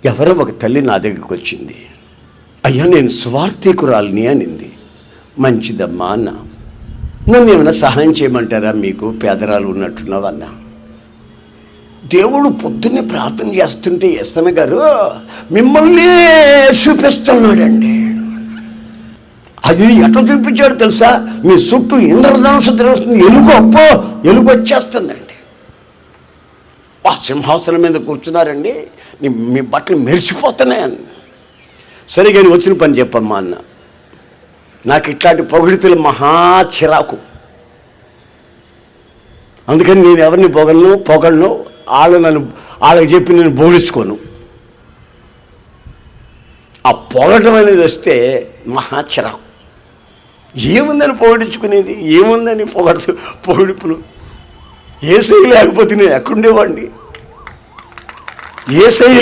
ఎవరో ఒక తల్లి నా దగ్గరికి వచ్చింది. అయ్యా, నేను సువార్థికురాలిని అనింది. మంచిదమ్మా అన్న. నన్ను ఏమైనా సహాయం చేయమంటారా, మీకు పేదరాలు ఉన్నట్టున్నావన్నా. దేవుడు పొద్దున్నే ప్రార్థన చేస్తుంటే ఎస్తన గారు మిమ్మల్ని చూపిస్తున్నాడండి. అది ఎట్లా చూపించాడు తెలుసా? మీ చుట్టూ ఇంద్రధనుసు తిరుగుతుంది, ఎలుగు వచ్చేస్తుందండి. ఆ సింహాసనం మీద కూర్చున్నారండి, మీ బట్టలు మెరిసిపోతున్నాయని. సరిగా వచ్చిన పని చెప్పమ్మా అన్న. నాకు ఇట్లాంటి పొగిడితలు మహా చిరాకు. అందుకని నేను ఎవరిని పొగలను వాళ్ళకి చెప్పి నేను బోడించుకోను. ఆ పొగడం అనేది వస్తే మహా చిరాకు. ఏముందని పొగిడించుకునేది, ఏముందని పొగిడుపులు. ఏసై లేకపోతే నేను ఎక్కడుండేవాడిని? ఏసై